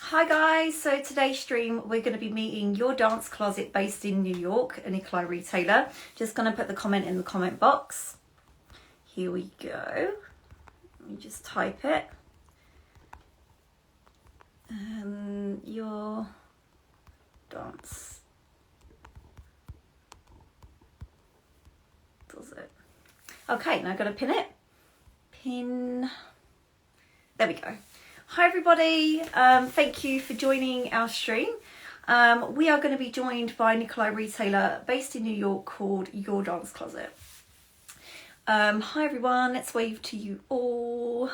Hi guys, so today's stream we're going to be meeting Your Dance Closet based in New York, a Nikolay retailer. Just going to put the comment in the comment box. Here we go. Let me just type it. Your Dance Closet. Okay, now I'm going to pin it. Pin. There we go. Hi everybody, thank you for joining our stream. We are going to be joined by Nikolay retailer based in New York called Your Dance Closet. Hi everyone, let's wave to you all.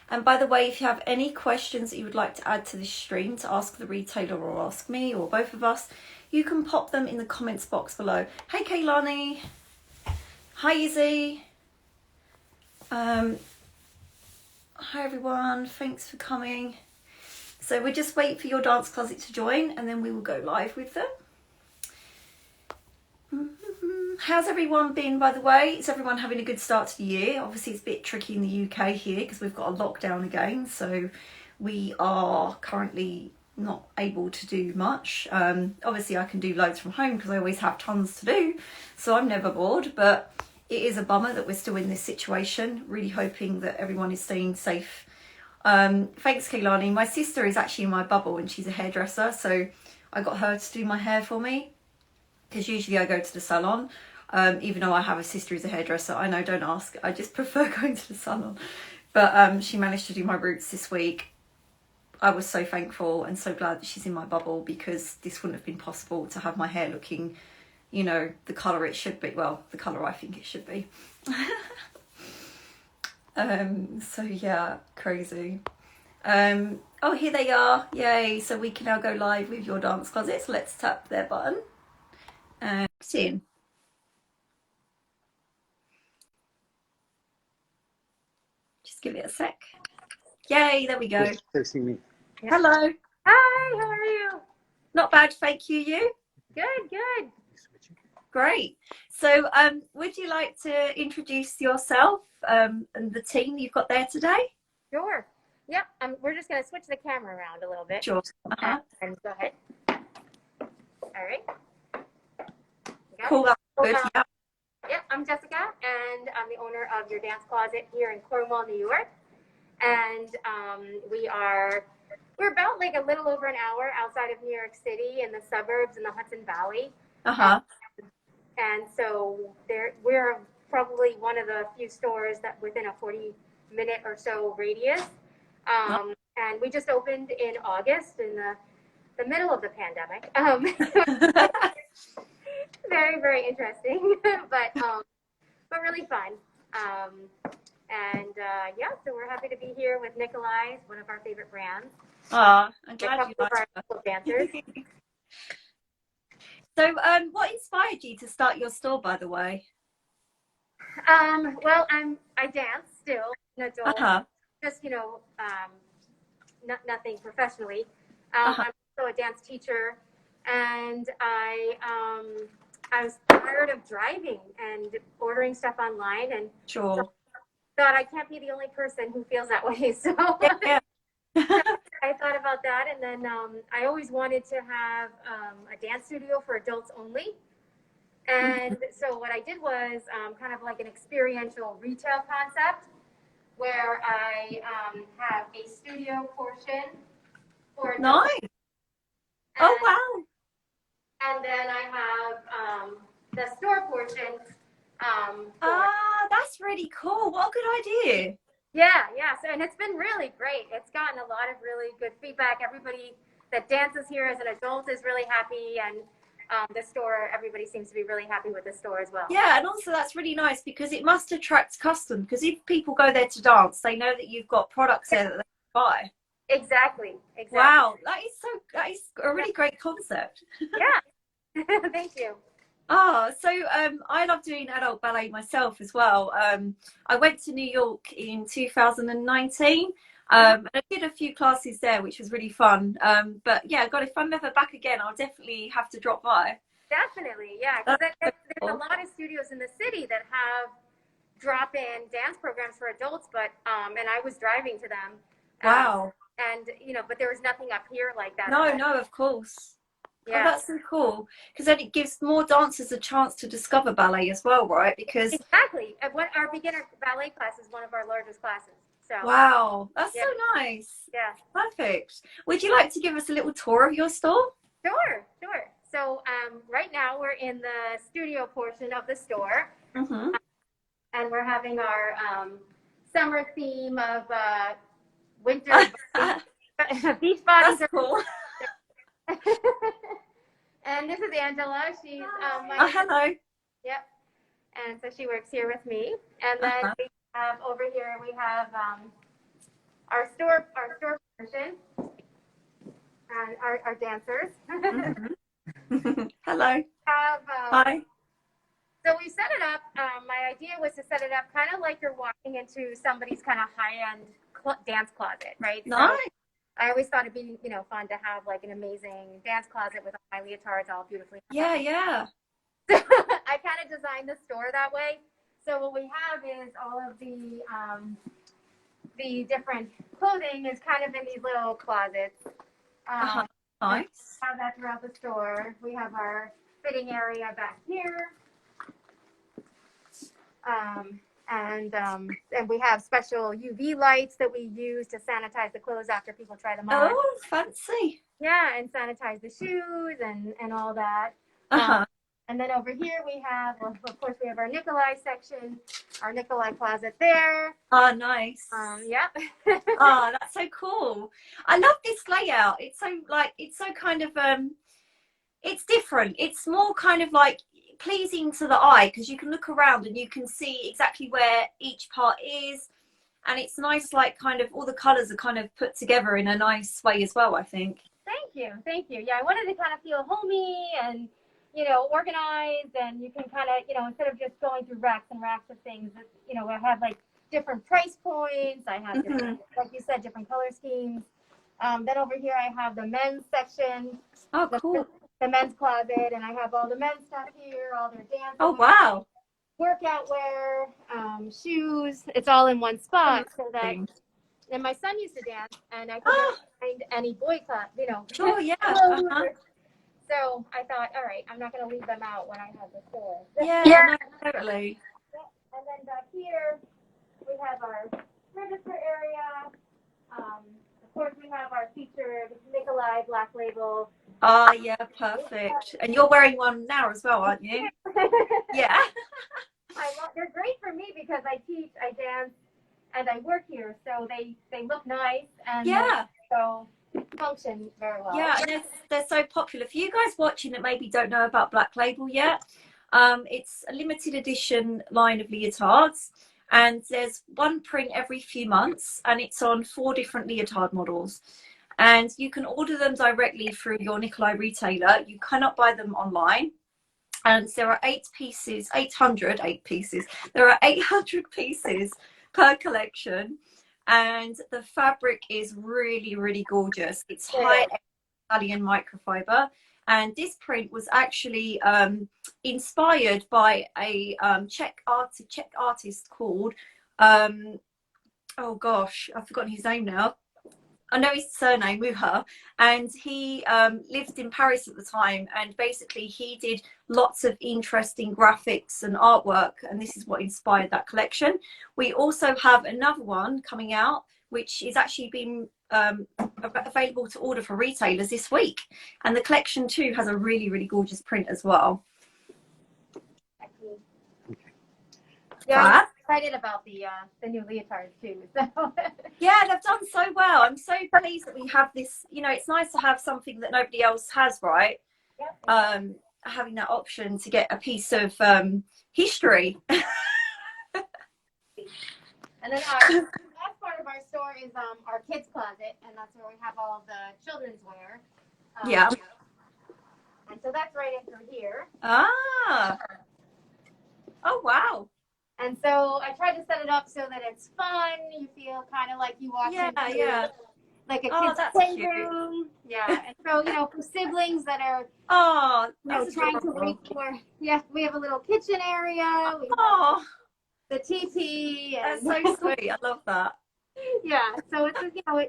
And by the way, if you have any questions that you would like to add to this stream to ask the retailer or ask me or both of us, you can pop them in the comments box below. Hey Kaylani. Hi Izzy. Hi everyone, thanks for coming. So we'll just wait for Your Dance Closet to join and then we will go live with them. How's everyone been, by the way? Is everyone having a good start to the year? Obviously it's a bit tricky in the UK here because we've got a lockdown again, so we are currently not able to do much. Obviously I can do loads from home because I always have tons to do, so I'm never bored, but it is a bummer that we're still in this situation. Really hoping that everyone is staying safe. Thanks, Kaylani. My sister is actually in my bubble and she's a hairdresser, so I got her to do my hair for me because usually I go to the salon. Even though I have a sister who's a hairdresser, I know, don't ask. I just prefer going to the salon. But she managed to do my roots this week. I was so thankful and so glad that she's in my bubble because this wouldn't have been possible to have my hair looking, you know, the colour it should be. Well, the colour I think it should be. So yeah, crazy. Oh, here they are. Yay. So we can now go live with Your Dance Closet. So let's tap their button. And in. Just give it a sec. Yay, there we go. Facing me. Hello. Hi, how are you? Not bad, thank you. You? Good, good. Great. So would you like to introduce yourself and the team you've got there today? Sure. Yep. We're just going to switch the camera around a little bit. Sure. And go ahead. All right. Cool. Good. Yeah. Yep. I'm Jessica, and I'm the owner of Your Dance Closet here in Cornwall, New York. And we're about like a little over an hour outside of New York City in the suburbs in the Hudson Valley. And so we're probably one of the few stores that within a 40-minute or so radius. And we just opened in August in the middle of the pandemic. Very, very interesting, but really fun. Yeah, so we're happy to be here with Nikolay, one of our favorite brands. I'm glad you like our dancers. So what inspired you to start your store, by the way? Well, I dance still, an adult, just, nothing professionally. I'm also a dance teacher, and I was tired of driving and ordering stuff online, and Sure. thought I can't be the only person who feels that way. So Yeah. I thought about that, and then I always wanted to have a dance studio for adults only. And so what I did was kind of like an experiential retail concept where I have a studio portion for adults. Nice. Oh, wow. And then I have the store portion. That's really cool. What a good idea. Yeah. So, and it's been really great. It's gotten a lot of really good feedback. Everybody that dances here as an adult is really happy, and the store, everybody seems to be really happy with the store as well. Yeah, and also that's really nice because it must attract custom, because if people go there to dance, they know that you've got products there that they can buy. Exactly. Wow, that is a really great concept. Yeah. Thank you. So I love doing adult ballet myself as well. I went to New York in 2019 and I did a few classes there, which was really fun. But yeah, God, if I'm ever back again, I'll definitely have to drop by. Definitely, yeah. Because there's a lot of studios in the city that have drop-in dance programs for adults, but and I was driving to them. Wow. And, you know, but there was nothing up here like that. No, no, of course. Yeah. Oh, that's so cool. Because then it gives more dancers a chance to discover ballet as well, right? Because exactly. What our beginner ballet class is one of our largest classes. So wow, that's yeah. so nice. Yeah. Perfect. Would you like to give us a little tour of your store? Sure, sure. So right now we're in the studio portion of the store, and we're having our summer theme of winter beach bodies. That's cool. And this is Angela. She's oh, hello. Yep. And so she works here with me. And then we have over here we have our store portion and our dancers. Hello. Have, hi. So we set it up. My idea was to set it up kind of like you're walking into somebody's kind of high-end dance closet, right? Nice. So I always thought it'd be, you know, fun to have like an amazing dance closet with all my leotards all beautifully. Yeah, yeah. So I kind of designed the store that way. So what we have is all of the different clothing is kind of in these little closets. Nice. We have that throughout the store. We have our fitting area back here. And we have special UV lights that we use to sanitize the clothes after people try them on. Oh, fancy. Yeah, and sanitize the shoes and all that. And then over here we have, well, of course, we have our Nikolay section, our Nikolay closet there. Oh, nice. Yep. Oh, that's so cool. I love this layout. It's so kind of, it's different. It's more kind of like pleasing to the eye because you can look around and you can see exactly where each part is. And it's nice, like kind of all the colors are kind of put together in a nice way as well, I think. Thank you. Thank you. Yeah, I wanted to kind of feel homey and, you know, organized, and you can kind of, you know, instead of just going through racks and racks of things, you know, I have like different price points. I have, different, like you said, different color schemes. Then over here I have the men's section. Oh, cool. The men's closet, and I have all the men's stuff here, all their dance. Oh, wow. Workout wear, shoes. It's all in one spot. So that, and my son used to dance, and I couldn't find any boy club, you know. Sure, yeah. So I thought, all right, I'm not going to leave them out when I have the store. Yeah, no, totally. And then back here, we have our register area. Of course, we have our featured Nikolay Black Label. Oh, yeah, perfect. And you're wearing one now as well, aren't you? Yeah. They're great for me because I teach, I dance, and I work here, so they look nice and so function very well. Yeah, and they're so popular. For you guys watching that maybe don't know about Black Label yet, it's a limited edition line of leotards, and there's one print every few months, and it's on 4 different leotard models. And you can order them directly through your Nikolay retailer. You cannot buy them online. And there are 8 pieces. There are 800 pieces per collection. And the fabric is really, really gorgeous. It's high Italian microfiber. And this print was actually inspired by a Czech artist called, oh gosh, I've forgotten his name now. I know his surname, Muha, and he lived in Paris at the time, and basically he did lots of interesting graphics and artwork, and this is what inspired that collection. We also have another one coming out, which is actually been available to order for retailers this week, and the collection too has a really, really gorgeous print as well. Yeah, I'm excited about the new leotards too. So. Yeah, they've done so well. I'm so pleased that we have this. You know, it's nice to have something that nobody else has, right? Yep. Having that option to get a piece of history. And then the last part of our store is our kids' closet, and that's where we have all of the children's wear. Yeah. And so that's right in through here. Ah. Oh, wow. And so I tried to set it up so that it's fun. You feel kind of like you walk into like a kid's playroom. Yeah. And so, you know, for siblings that are trying to wait for, we have a little kitchen area. We have the teepee. That's so sweet. I love that. Yeah, so it's,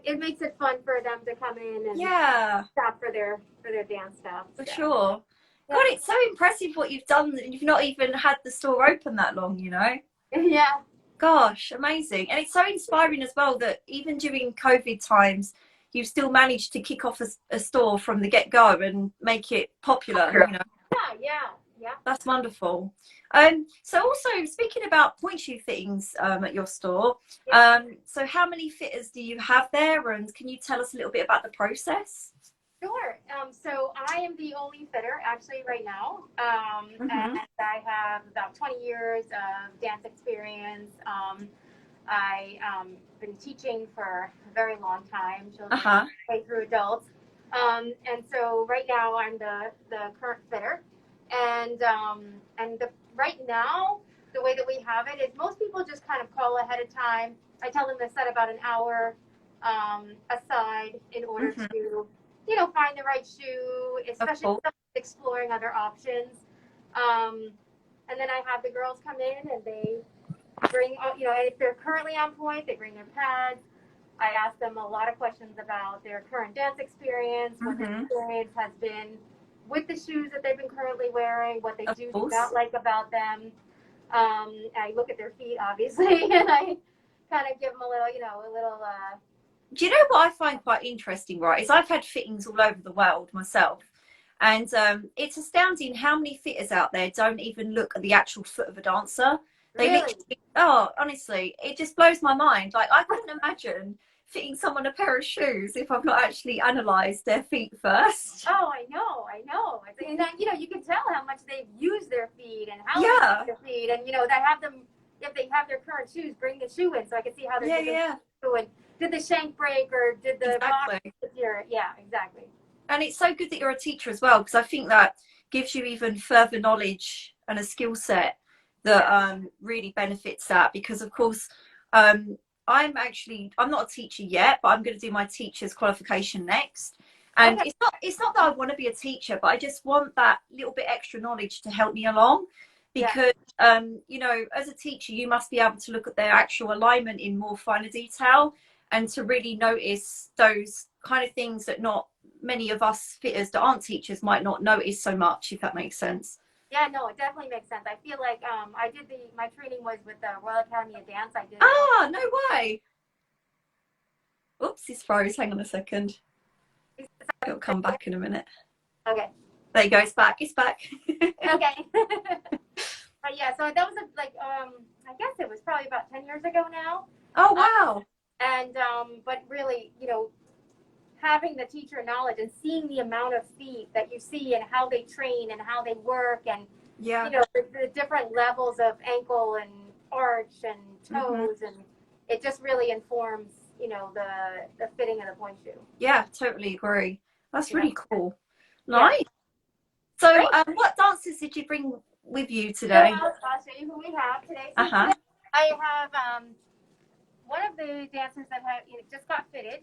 it makes it fun for them to come in and Yeah, shop for their dance stuff. for So sure. yeah. God, it's so impressive what you've done. You've not even had the store open that long, you know? Yeah. Gosh, amazing. And it's so inspiring as well that even during COVID times, you've still managed to kick off a store from the get-go and make it popular, you know? Yeah, yeah, yeah. That's wonderful. So also speaking about point shoe fittings at your store, Yeah. so how many fitters do you have there, and can you tell us a little bit about the process? Sure. So I am the only fitter actually right now, Mm-hmm. and I have about 20 years of dance experience. I been teaching for a very long time, children Uh-huh. way through adults, and so right now I'm the current fitter, and right now the way that we have it is most people just kind of call ahead of time. I tell them to set about an hour aside in order Mm-hmm. to find the right shoe, Of especially course. exploring other options. Um, and then I have the girls come in and they bring, if they're currently on point, they bring their pads. I ask them a lot of questions about their current dance experience, what their Mm-hmm. experience has been with the shoes that they've been currently wearing, what they Of do not course. like about them. I look at their feet, obviously, and I kind of give them a little, Do you know what I find quite interesting, right? Is I've had fittings all over the world myself. And it's astounding how many fitters out there don't even look at the actual foot of a dancer. They really. literally, oh, honestly, it just blows my mind. Like, I couldn't imagine fitting someone a pair of shoes if I've not actually analysed their feet first. Oh, I know, I know. And then, you can tell how much they've used their feet and how they use Yeah, their feet. And, they have them, if they have their current shoes, bring the shoe in so I can see how they're yeah, using yeah, the shoe. And did the shank break or did the box exactly. with your, yeah, exactly. And it's so good that you're a teacher as well, because I think that gives you even further knowledge and a skill set that Yeah, really benefits that. Because of course, um, I'm not a teacher yet, but I'm going to do my teacher's qualification next. And okay, it's not that I want to be a teacher, but I just want that little bit extra knowledge to help me along. yeah, Because as a teacher, you must be able to look at their actual alignment in more finer detail and to really notice those kind of things that not many of us fitters that aren't teachers might not notice so much, if that makes sense. yeah. No, it definitely makes sense. I feel like I did my training was with the Royal Academy of Dance. I did. Ah, no way. Oops, it's froze. Hang on a second. It'll come back in a minute. Okay. There you go. It's back. It's back. Okay. But yeah, so that was I guess it was probably about 10 years ago now. Oh, Um, wow. and but really, having the teacher knowledge and seeing the amount of feet that you see and how they train and how they work and Yeah. the different levels of ankle and arch and Hmm. toes and it just really informs the fitting of the point shoe. Yeah, totally agree. That's Yeah. really cool. Yeah. Nice. So, Great. what dancers did you bring with you So today? I'll show you who we have today. Uh So huh. today I have one of the dancers that just got fitted.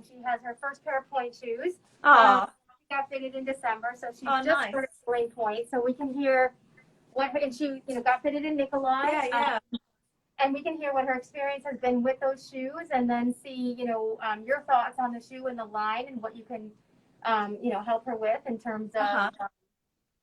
She has her first pair of point shoes. Ah. She got fitted in December, so she's Oh, just nice. started playing point. So we can hear and she got fitted in Nikolay. Yeah, yeah. And we can hear what her experience has been with those shoes, and then see your thoughts on the shoe and the line and what you can help her with in terms Uh of huh.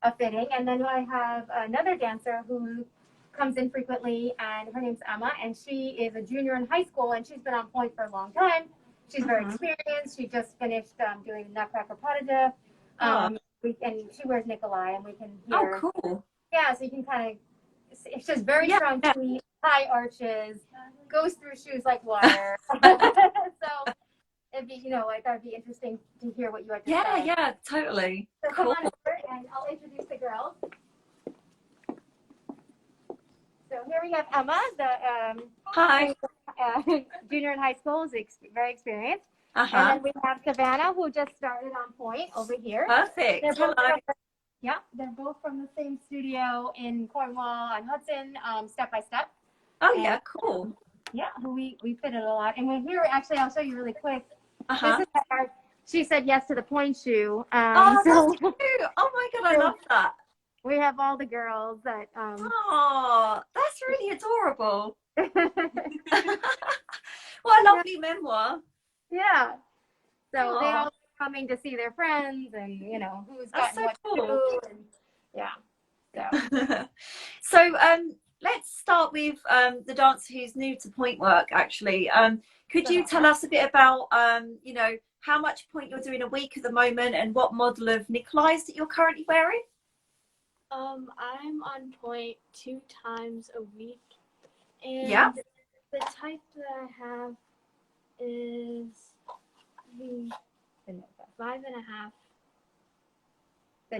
a fitting. And then I have another dancer who comes in frequently, and her name's Emma, and she is a junior in high school, and she's been on point for a long time. She's very Hmm. experienced. She just finished doing Nutcracker Prodigy. Oh. And she wears Nikolay, and we can Oh, hear. cool. Yeah, so you can kind of. It's just very Yeah. strong Yeah. feet, high arches, goes through shoes like water. So it'd be, like that'd be interesting to hear what you had to Yeah, say. yeah, totally. So come Cool. on over, and I'll introduce the girls. So here we have Emma, Hi. junior in high school, is very experienced. Uh And huh. then we have Savannah, who just started on point over here. They're Perfect. both Hello. they're both from the same studio in Cornwall on Hudson, Step by Step. Oh, And yeah, cool. yeah, who we fitted a lot. And we're here, actually, I'll show you really quick. Uh This huh. is she said yes to the point shoe. Oh, that's So cute. Oh my God, I so love that. we have all the girls that Oh, that's really adorable. What a lovely memoir. Yeah. So they Aw, all coming to see their friends, and you know who's that's gotten so what to cool. do, and yeah. So So let's start with the dancer who's new to point work, actually. Could you tell us a bit about, you know, how much point you're doing a week at the moment and what model of Nikolay's that you're currently wearing? I'm on point 2 times a week, Yeah. and the type that I have is the the Nova. 5.5. The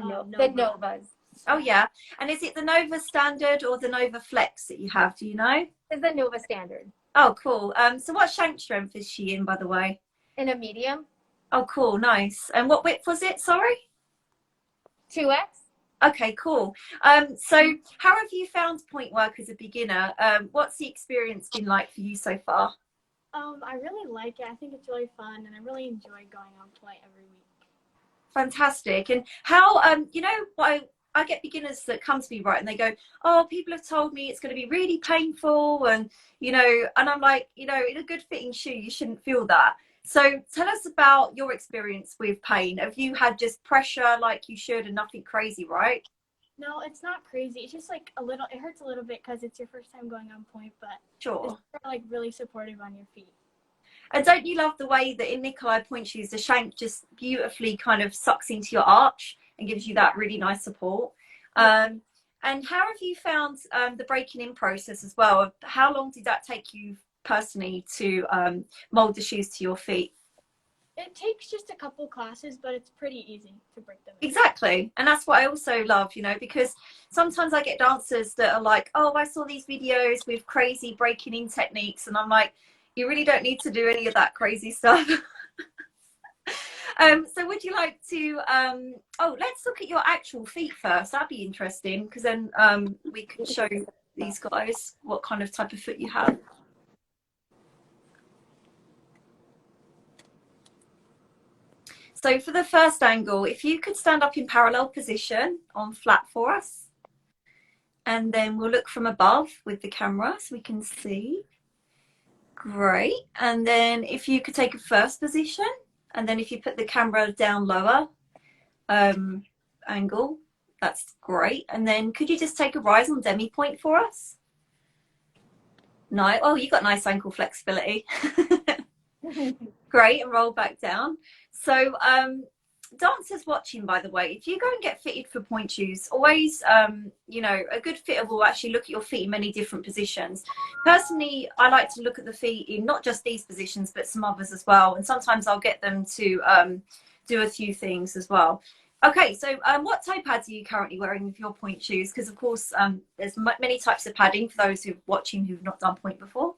Novas. Oh, yeah. And is it the Nova Standard or the Nova Flex that you have? Do you know? Is the Nova standard. Oh, cool. So what shank strength is she in, by the way? In a medium. Oh, cool. Nice. And what width was it? Sorry? 2X. Okay, cool. So how have you found point work as a beginner? What's the experience been like for you so far? I really like it. I think it's really fun, and I really enjoy going on point every week. Fantastic. And how, you know, what I get beginners that come to me, right, and they go, oh, people have told me it's going to be really painful, and, you know, and I'm like, you know, in a good fitting shoe, you shouldn't feel that. So tell us about your experience with pain. Have you had just pressure like you should and nothing crazy, right? No, it's not crazy. It's just like a little, it hurts a little bit because it's your first time going on point, but Sure. it's like really supportive on your feet. And don't you love the way that in Nikolay point shoes, the shank just beautifully kind of sucks into your arch and gives you that really nice support? And how have you found the breaking in process as well? How long did that take you personally to mold the shoes to your feet? It takes just a couple classes, but it's pretty easy to break them in. Exactly. And that's what I also love, you know, because sometimes I get dancers that are like, oh, I saw these videos with crazy breaking in techniques. And I'm like, you really don't need to do any of that crazy stuff. So would you like to, oh, let's look at your actual feet first. That'd be interesting, because then we can show these guys what kind of type of foot you have. So for the first angle, if you could stand up in parallel position on flat for us, and then we'll look from above with the camera so we can see. Great. And then if you could take a first position, and then if you put the camera down lower angle, that's great. And then could you just take a rise on demi point for us? No. Oh, you got nice ankle flexibility. Great. And roll back down. So dancers watching, by the way, if you go and get fitted for point shoes, always you know, a good fitter will actually look at your feet in many different positions. Personally, I like to look at the feet in not just these positions but some others as well, and sometimes I'll get them to do a few things as well. Okay, so what toe pads are you currently wearing with your point shoes? Because of course there's many types of padding for those who are watching who've not done point before.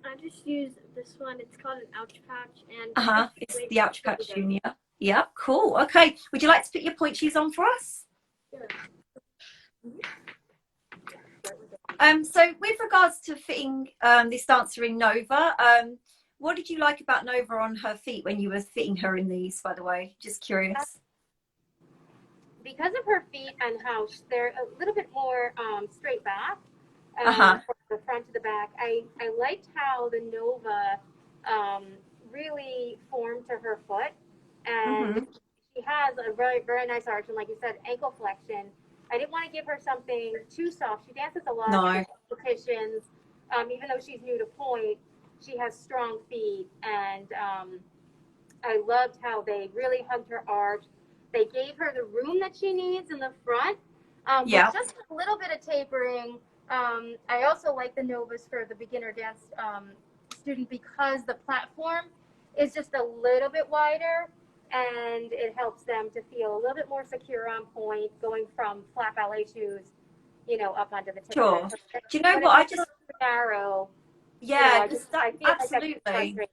I just use this one. It's called an ouch patch, and it's the ouch patch junior. Yeah, cool. Okay, would you like to put your point shoes on for us? Sure. So with regards to fitting this dancer in Nova, what did you like about Nova on her feet when you were fitting her in these, by the way? Just curious. Because of her feet and how they're a little bit more straight back. From the front to the back. I liked how the Nova really formed to her foot, and she has a very, very nice arch, and like you said, ankle flexion. I didn't want to give her something too soft. She dances a lot of competitions. Even though she's new to point, she has strong feet, and I loved how they really hugged her arch. They gave her the room that she needs in the front, with just a little bit of tapering. I also like the Novas for the beginner dance student because the platform is just a little bit wider, and it helps them to feel a little bit more secure on point, going from flat ballet shoes, you know, up onto the tip. Sure. Do you know what? I just narrow. Yeah, you know, I feel absolutely. Like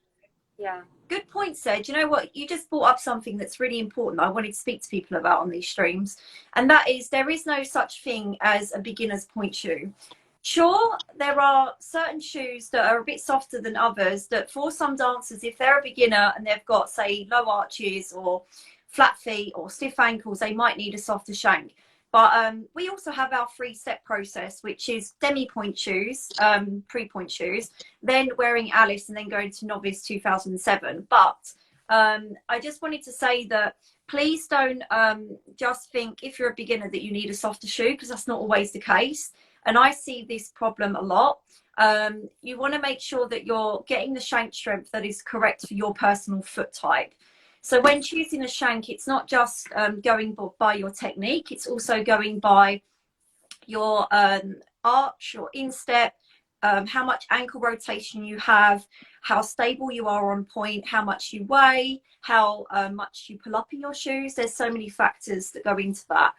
yeah. Good point, Sarah. Do you know what? You just brought up something that's really important I wanted to speak to people about on these streams, and that is there is no such thing as a beginner's point shoe. Sure, there are certain shoes that are a bit softer than others that for some dancers, if they're a beginner and they've got, say, low arches or flat feet or stiff ankles, they might need a softer shank. But we also have our 3-step process, which is demi-point shoes, pre-point shoes, then wearing Alice, and then going to novice 2007. But I just wanted to say that please don't just think if you're a beginner that you need a softer shoe, because that's not always the case. And I see this problem a lot. You want to make sure that you're getting the shank strength that is correct for your personal foot type. So when choosing a shank, it's not just going by your technique, it's also going by your arch, your instep, how much ankle rotation you have, how stable you are on point, how much you weigh, how much you pull up in your shoes. There's so many factors that go into that.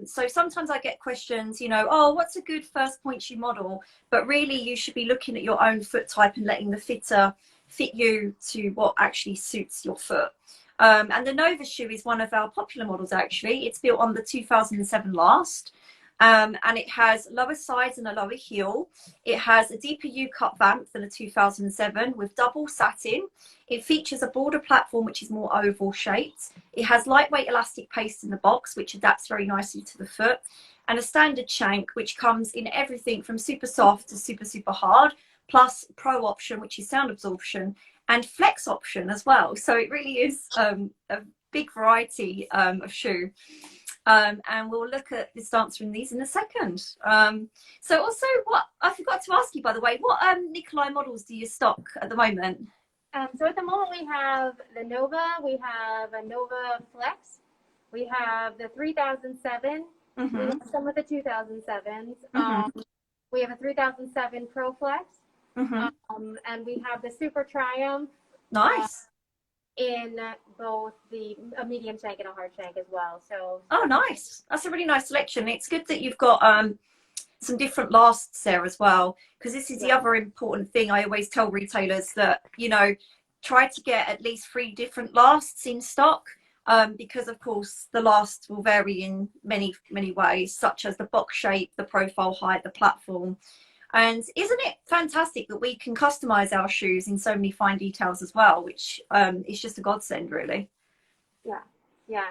So sometimes I get questions, you know, oh, what's a good first point shoe model? But really you should be looking at your own foot type and letting the fitter fit you to what actually suits your foot. And the Nova shoe is one of our popular models, actually. It's built on the 2007 last. And it has lower sides and a lower heel. It has a deeper U-cut vamp than a 2007 with double satin. It features a border platform which is more oval shaped. It has lightweight elastic paste in the box which adapts very nicely to the foot, and a standard shank which comes in everything from super soft to super hard, plus pro option which is sound absorption, and flex option as well. So it really is a big variety of shoe. And we'll look at this dancer in these in a second. So also, what I forgot to ask you, by the way, what Nikolay models do you stock at the moment? So at the moment we have the Nova, we have a Nova Flex, we have the 3007, we have some of the 2007s, we have a 3007 Pro Flex, and we have the Super Triumph. Nice. In both a medium shank and a hard shank as well. So oh, nice. That's a really nice selection. It's good that you've got some different lasts there as well, because this is the other important thing I always tell retailers, that, you know, try to get at least 3 different lasts in stock, because of course the lasts will vary in many ways, such as the box shape, the profile height, the platform. And isn't it fantastic that we can customize our shoes in so many fine details as well, which is just a godsend, really. Yeah,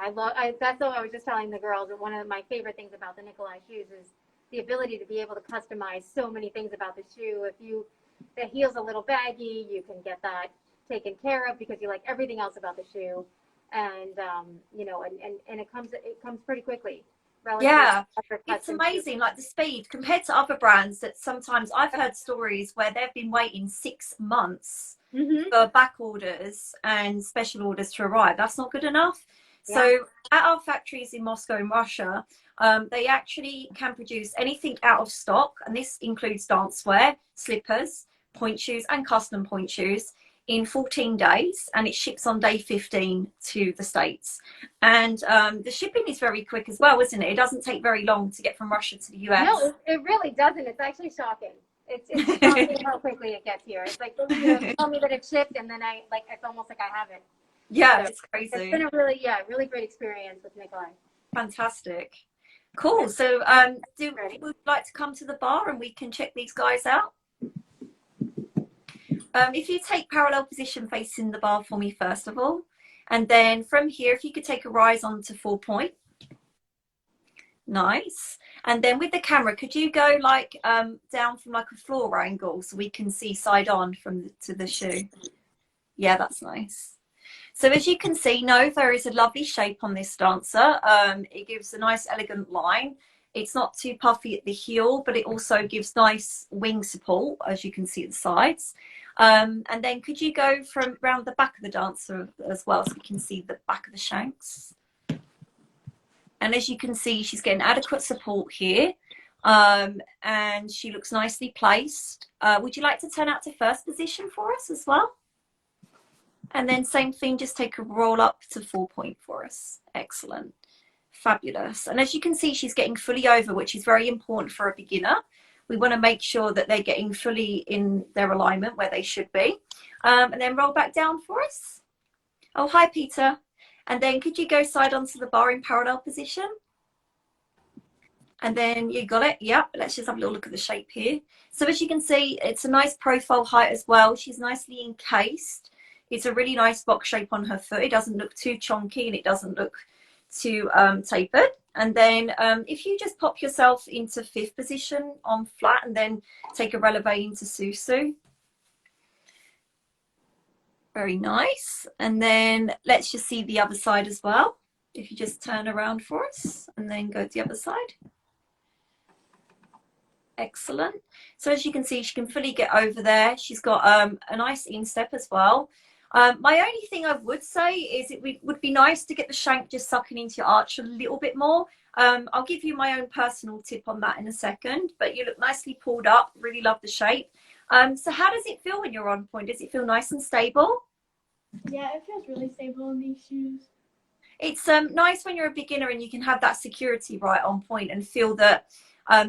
that's what I was just telling the girls. And one of my favorite things about the Nikolay shoes is the ability to be able to customize so many things about the shoe. If the heel's a little baggy, you can get that taken care of because you like everything else about the shoe, and you know, and it comes pretty quickly. Yeah, it's amazing, like the speed compared to other brands that sometimes I've heard stories where they've been waiting 6 months for back orders and special orders to arrive. That's not good enough. Yeah. So at our factories in Moscow in Russia, they actually can produce anything out of stock, and this includes dancewear, slippers, point shoes and custom point shoes, in 14 days, and it ships on day 15 to the States. And the shipping is very quick as well, isn't it? It doesn't take very long to get from Russia to the US. No, it really doesn't. It's actually shocking. It's shocking how quickly it gets here. It's like, you know, tell me that it's shipped, and then it's almost like I have it. Yeah, so it's crazy. It's been a really great experience with Nikolay. Fantastic. Cool. So would you like to come to the bar and we can check these guys out? If you take parallel position facing the bar for me first of all, and then from here, if you could take a rise on to 4 point. Nice. And then with the camera, could you go like down from like a floor angle so we can see side on to the shoe? Yeah, that's nice. So as you can see, Nova is a lovely shape on this dancer. It gives a nice elegant line. It's not too puffy at the heel, but it also gives nice wing support, as you can see at the sides. And then could you go from around the back of the dancer as well, so we can see the back of the shanks. And as you can see, she's getting adequate support here, and she looks nicely placed. Would you like to turn out to first position for us as well? And then same thing, just take a roll up to 4 point for us. Excellent. Fabulous. And as you can see, she's getting fully over, which is very important for a beginner. We want to make sure that they're getting fully in their alignment where they should be. And then roll back down for us. Oh, hi, Peter. And then could you go side onto the bar in parallel position? And then you got it. Yep. Let's just have a little look at the shape here. So as you can see, it's a nice profile height as well. She's nicely encased. It's a really nice box shape on her foot. It doesn't look too chonky and it doesn't look to tapered. And then if you just pop yourself into 5th position on flat and then take a releve into Susu. Very nice. And then let's just see the other side as well. If you just turn around for us and then go to the other side. Excellent. So as you can see, she can fully get over there. She's got a nice instep as well. My only thing I would say is it would be nice to get the shank just sucking into your arch a little bit more. I'll give you my own personal tip on that in a second, but you look nicely pulled up. Really love the shape. So how does it feel when you're on point? Does it feel nice and stable? Yeah, it feels really stable in these shoes. It's nice when you're a beginner and you can have that security right on point and feel that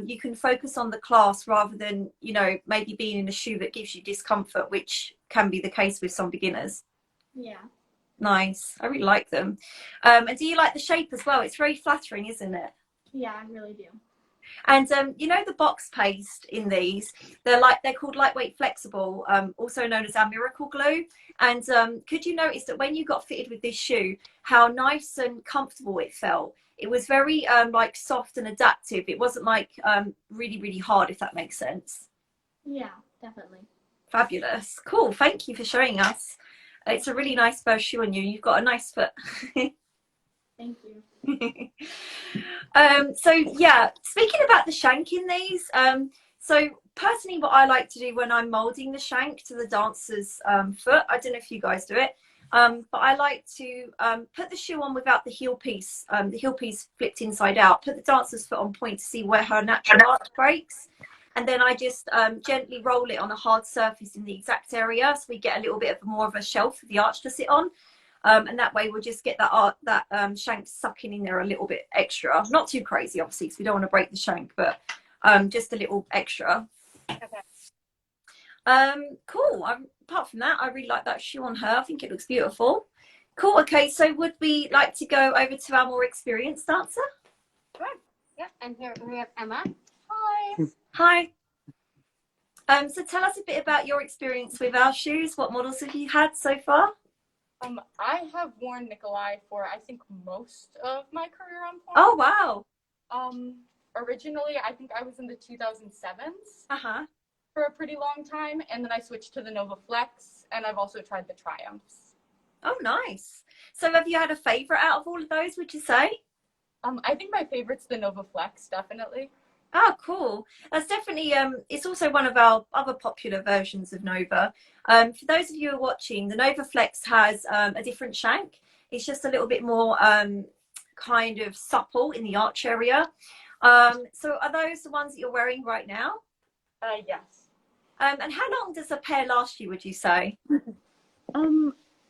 you can focus on the class rather than, you know, maybe being in a shoe that gives you discomfort, which can be the case with some beginners. Yeah. Nice. I really like them. And do you like the shape as well? It's very flattering, isn't it? Yeah, I really do. And you know the box paste in these, they're called lightweight flexible, also known as our miracle glue. And could you notice that when you got fitted with this shoe, how nice and comfortable it felt? It was very like soft and adaptive. It wasn't like really, really hard, if that makes sense. Yeah, definitely. Fabulous. Cool. Thank you for showing us. It's a really nice first shoe on you. You've got a nice foot. Thank you. So yeah, speaking about the shank in these, so personally what I like to do when I'm molding the shank to the dancer's foot, I don't know if you guys do it, but I like to put the shoe on without the heel piece flipped inside out, put the dancer's foot on point to see where her natural arch breaks, and then I just gently roll it on a hard surface in the exact area, so we get a little bit of more of a shelf for the arch to sit on. And that way we'll just get that shank sucking in there a little bit extra. Not too crazy, obviously, because we don't want to break the shank, but just a little extra. Okay. Cool. Apart from that, I really like that shoe on her. I think it looks beautiful. Cool. Okay, so would we like to go over to our more experienced dancer? Sure. Yep. And here we have Emma. Hi. Hi. So tell us a bit about your experience with our shoes. What models have you had so far? I have worn Nikolay for, I think, most of my career on point. Oh, wow. Originally, I think I was in the 2007s Uh-huh. for a pretty long time, and then I switched to the Nova Flex, and I've also tried the Triumphs. Oh, nice. So have you had a favorite out of all of those, would you say? I think my favorite's the Nova Flex, definitely. Oh, cool. That's definitely, it's also one of our other popular versions of Nova. For those of you who are watching, the Nova Flex has a different shank. It's just a little bit more kind of supple in the arch area. So are those the ones that you're wearing right now? Yes. And how long does a pair last you, would you say?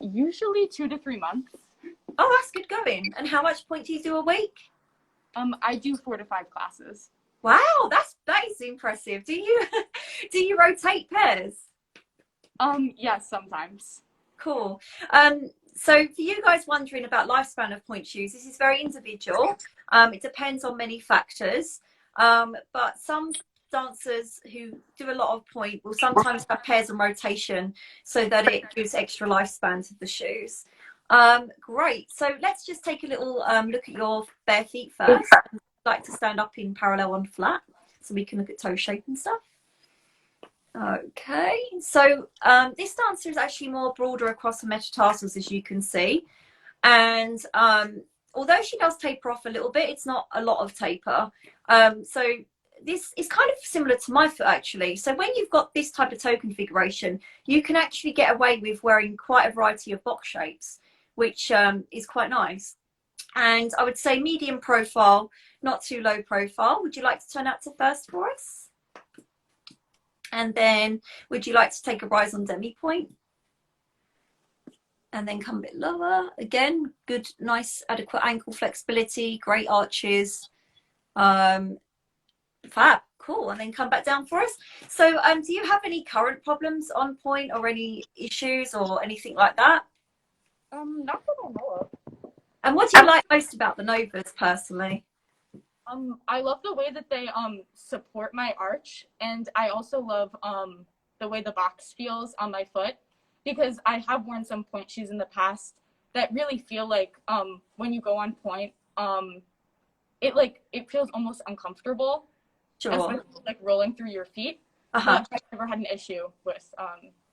Usually 2 to 3 months. Oh, that's good going. And how much point do you do a week? I do 4 to 5 classes. Wow, that is impressive. Do you rotate pairs? Yes, sometimes. Cool. So for you guys wondering about lifespan of point shoes, this is very individual. It depends on many factors. But some dancers who do a lot of point will sometimes have pairs on rotation so that it gives extra lifespan to the shoes. Great. So let's just take a little look at your bare feet first. I'd like to stand up in parallel on flat so we can look at toe shape and stuff. Okay, so this dancer is actually more broader across the metatarsals, as you can see, and although she does taper off a little bit, it's not a lot of taper. So this is kind of similar to my foot, actually. So when you've got this type of toe configuration, you can actually get away with wearing quite a variety of box shapes, which is quite nice. And I would say medium profile, not too low profile. Would you like to turn out to first for us? And then would you like to take a rise on demi point? And then come a bit lower. Again, good, nice, adequate ankle flexibility, great arches. Fab, cool. And then come back down for us. So do you have any current problems on point or any issues or anything like that? Not that I know of. And what do you like most about the Novas personally? I love the way that they support my arch, and I also love the way the box feels on my foot, because I have worn some point shoes in the past that really feel like when you go on point, it feels almost uncomfortable, Sure. especially like rolling through your feet. But I've never had an issue with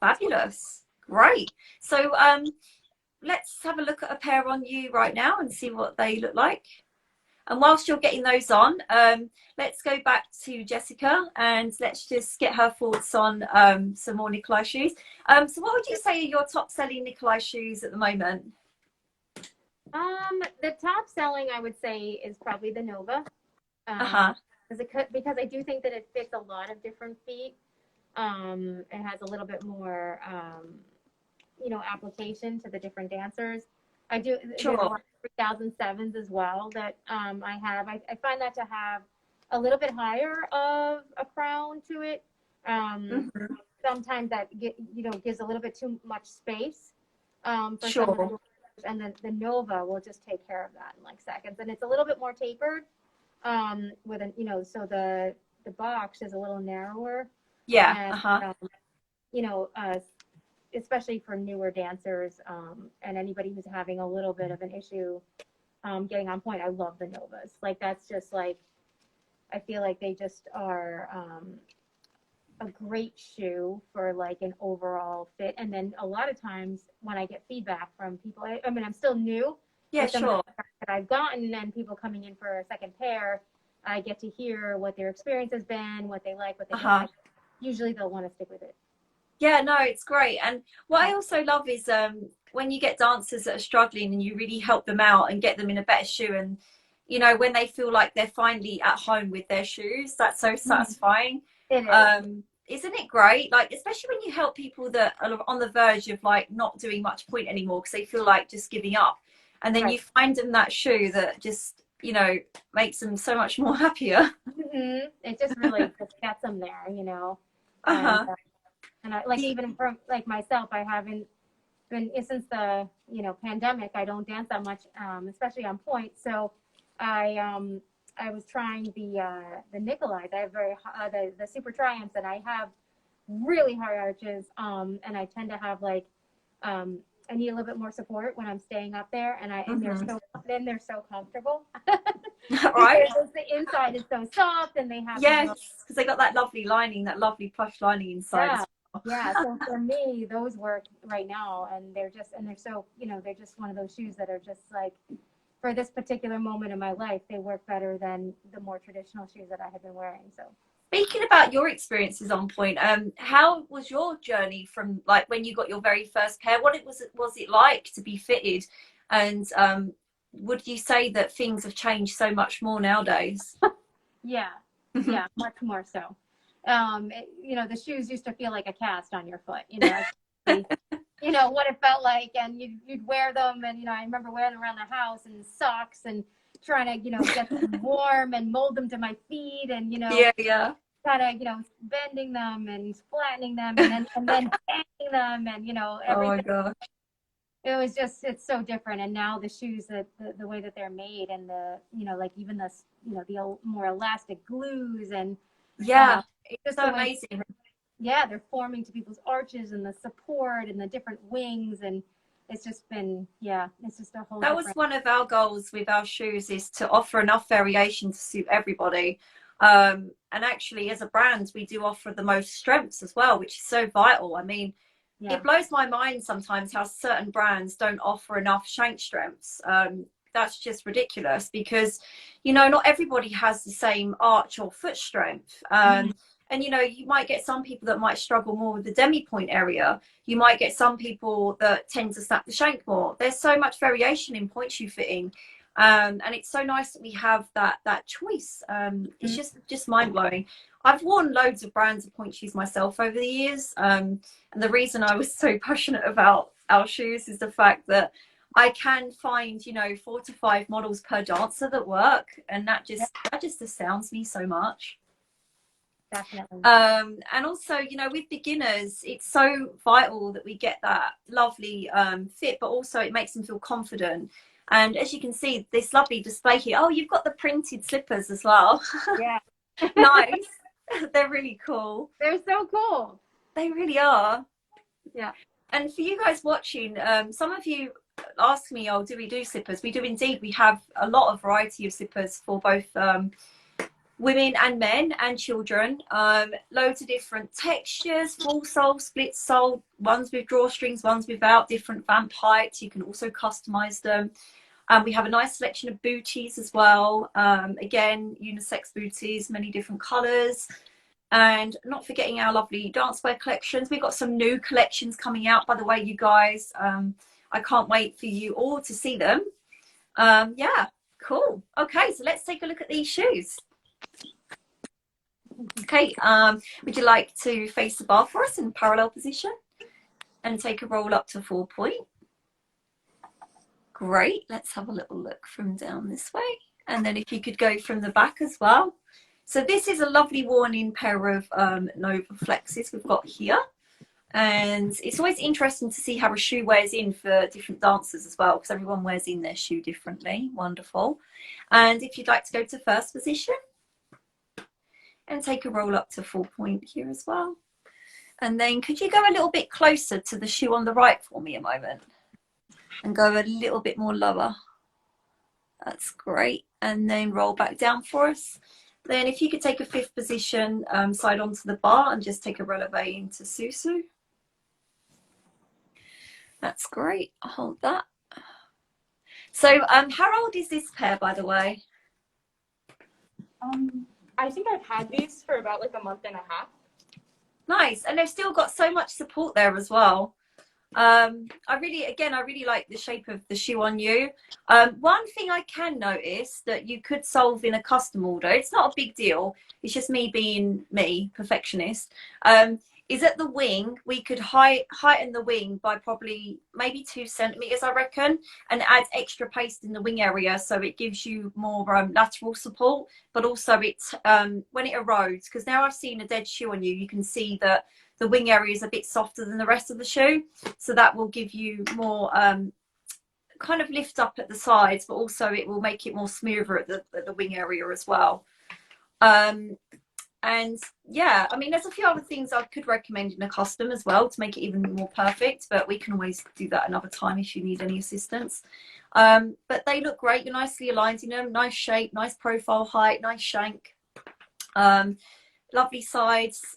Fabulous. Great. So let's have a look at a pair on you right now and see what they look like. And whilst you're getting those on, let's go back to Jessica and let's just get her thoughts on some more Nikolay shoes. So what would you say are your top selling Nikolay shoes at the moment? The top selling, I would say, is probably the Nova. Because I do think that it fits a lot of different feet. It has a little bit more, application to the different dancers. I do. Sure. There's a lot of 3007s as well that I have. I find that to have a little bit higher of a crown to it. Sometimes that gives a little bit too much space for some of the, and then the Nova will just take care of that in like seconds, and it's a little bit more tapered with an so the box is a little narrower. And, especially for newer dancers and anybody who's having a little bit of an issue getting on point. I love the Novas. Like that's just like, I feel like they just are a great shoe for like an overall fit. And then a lot of times when I get feedback from people, I mean, I'm still new. Yeah, sure. That I've gotten and people coming in for a second pair, I get to hear what their experience has been, what they like, what they don't like. Usually they'll want to stick with it. Yeah, no, it's great. And what I also love is when you get dancers that are struggling and you really help them out and get them in a better shoe, and when they feel like they're finally at home with their shoes, that's so satisfying. It is. Isn't it great? Like, especially when you help people that are on the verge of like not doing much point anymore because they feel like just giving up, and then you find them that shoe that just makes them so much more happier. It just really just gets them there, And I, like, even from like myself, I haven't been since the pandemic. I don't dance that much, especially on point. So I was trying the Nikolays. I have the Super Triumphs, and I have really high arches. And I tend to have like I need a little bit more support when I'm staying up there, and they're so comfortable. Right. The inside is so soft, and they have because they got that lovely lining, that lovely plush lining inside. Yeah, so for me, those work right now, and they're so they're just one of those shoes that are just like for this particular moment in my life, they work better than the more traditional shoes that I had been wearing. So. Speaking about your experiences on point, how was your journey from like when you got your very first pair? What was it like to be fitted, and would you say that things have changed so much more nowadays? Yeah, much more so. The shoes used to feel like a cast on your foot. What it felt like, and you'd wear them, and I remember wearing them around the house and socks and trying to get them warm and mold them to my feet, and kind of bending them and flattening them and then banging them, and everything. Oh my gosh. It was just, it's so different. And now the shoes, the way that they're made, and the like even the the more elastic glues, and it's just so amazing. They're forming to people's arches and the support and the different wings, and it's just been it's just a whole. That was one of our goals with our shoes, is to offer enough variation to suit everybody. And actually, as a brand, we do offer the most strengths as well, which is so vital. I mean, it blows my mind sometimes how certain brands don't offer enough shank strengths. That's just ridiculous because, not everybody has the same arch or foot strength. And, you might get some people that might struggle more with the demi-point area. You might get some people that tend to snap the shank more. There's so much variation in point shoe fitting. And it's so nice that we have that choice. It's just mind-blowing. I've worn loads of brands of point shoes myself over the years. And the reason I was so passionate about our shoes is the fact that I can find, 4 to 5 models per dancer that work. And that just astounds me so much. Definitely. And also, with beginners, it's so vital that we get that lovely fit, but also it makes them feel confident. And as you can see, this lovely display here. Oh, you've got the printed slippers as well. Yeah. Nice. They're really cool. They're so cool. They really are. Yeah. And for you guys watching, some of you ask me, oh, do we do slippers? We do indeed. We have a lot of variety of slippers for both women and men and children. Loads of different textures, full sole, split sole, ones with drawstrings, ones without, different vamp heights. You can also customize them. We have a nice selection of booties as well. Again, unisex booties, many different colors. And not forgetting our lovely dancewear collections. We've got some new collections coming out, by the way, you guys. I can't wait for you all to see them. Yeah, cool. Okay, so let's take a look at these shoes. Okay, would you like to face the bar for us in parallel position and take a roll up to 4 point? Great, let's have a little look from down this way. And then if you could go from the back as well. So this is a lovely worn-in pair of Nova Flexes we've got here. And it's always interesting to see how a shoe wears in for different dancers as well, because everyone wears in their shoe differently. Wonderful. And if you'd like to go to first position and take a roll up to 4 point here as well. And then could you go a little bit closer to the shoe on the right for me a moment? And go a little bit more lower. That's great. And then roll back down for us. Then if you could take a fifth position, side onto the bar and just take a releve into Susu. That's great. I'll hold that. So how old is this pair, by the way? I think I've had these for about like a month and a half. Nice. And they've still got so much support there as well. I really like the shape of the shoe on you. One thing I can notice that you could solve in a custom order, it's not a big deal, it's just me being me, perfectionist, is at the wing, we could heighten the wing by probably maybe 2 centimeters, I reckon, and add extra paste in the wing area so it gives you more lateral support, but also it's when it erodes, because now I've seen a dead shoe on you, you can see that the wing area is a bit softer than the rest of the shoe, so that will give you more kind of lift up at the sides, but also it will make it more smoother at the wing area as well. And yeah, I mean, there's a few other things I could recommend in a custom as well to make it even more perfect, but we can always do that another time if you need any assistance. But they look great. You're nicely aligned in them. Nice shape, nice profile height, nice shank, lovely sides.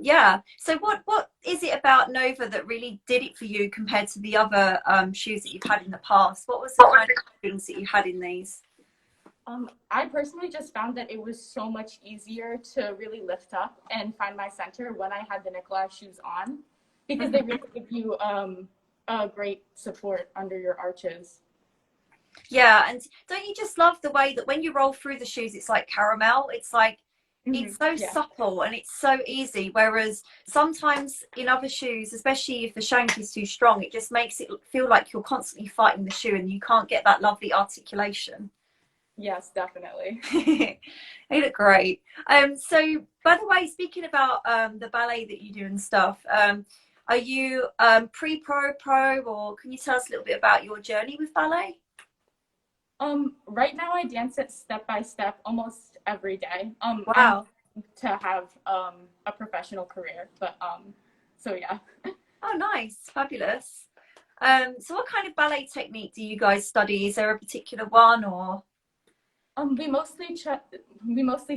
Yeah, so what is it about Nova that really did it for you compared to the other shoes that you've had in the past? What was the kind of confidence that you had in these? I personally just found that it was so much easier to really lift up and find my center when I had the Nikolay shoes on, because they really give you a great support under your arches. Yeah, and don't you just love the way that when you roll through the shoes, it's like caramel? It's like, it's so supple and it's so easy, whereas sometimes in other shoes, especially if the shank is too strong, it just makes it feel like you're constantly fighting the shoe and you can't get that lovely articulation. Yes, definitely. They look great. So by the way, speaking about the ballet that you do and stuff, are you pre-pro, pro, or can you tell us a little bit about your journey with ballet? Right now I dance it step by step almost every day. Wow. To have a professional career, but so yeah. Oh, nice, fabulous. So what kind of ballet technique do you guys study? Is there a particular one, or? We mostly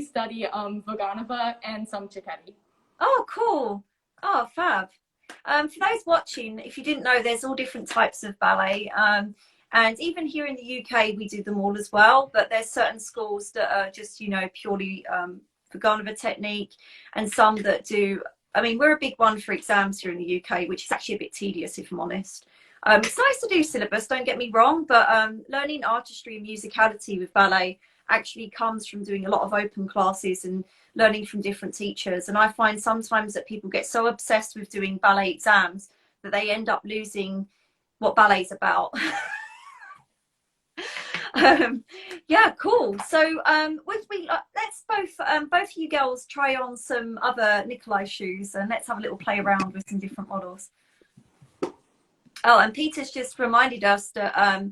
study Vaganova and some Cicchetti. Oh, cool. Oh, fab. For those watching, if you didn't know, there's all different types of ballet. And even here in the UK, we do them all as well. But there's certain schools that are just, you know, purely Vaganova technique, and some that do. I mean, we're a big one for exams here in the UK, which is actually a bit tedious, if I'm honest. It's nice to do syllabus, don't get me wrong, but learning artistry and musicality with ballet actually comes from doing a lot of open classes and learning from different teachers. And I find sometimes that people get so obsessed with doing ballet exams that they end up losing what ballet's about. Yeah, cool. So let's both you girls try on some other Nikolay shoes, and let's have a little play around with some different models. Oh, and Peter's just reminded us that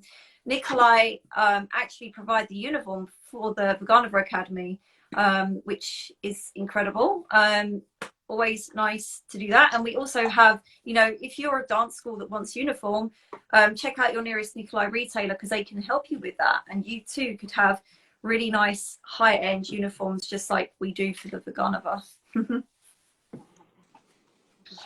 Nikolay actually provide the uniform for the Vaganova Academy, which is incredible. always nice to do that. And we also have, you know, if you're a dance school that wants uniform, check out your nearest Nikolay retailer, because they can help you with that. And you too could have really nice high-end uniforms, just like we do for the Vaganova.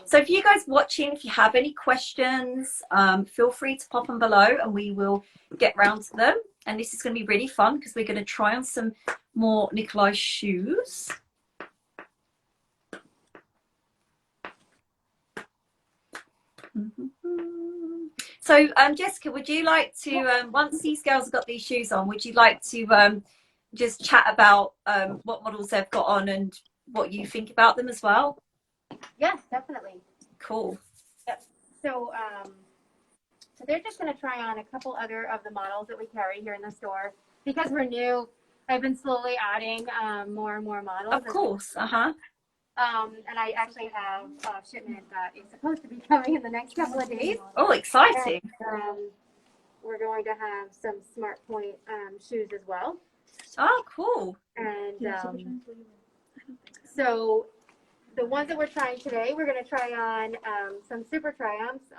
So if you guys watching, if you have any questions, feel free to pop them below and we will get round to them. And this is going to be really fun because we're going to try on some more Nikolay shoes. So Jessica, would you like to, once these girls have got these shoes on, would you like to just chat about what models they've got on and what you think about them as well? Yes, definitely. Cool. Yep. So, so they're just going to try on a couple other of the models that we carry here in the store. Because we're new, I've been slowly adding more and more models. Of course, and I actually have a shipment that is supposed to be coming in the next couple of days. Oh, exciting. And, we're going to have some Smart Point shoes as well. Oh, cool. And so the ones that we're trying today, we're going to try on some Super Triumphs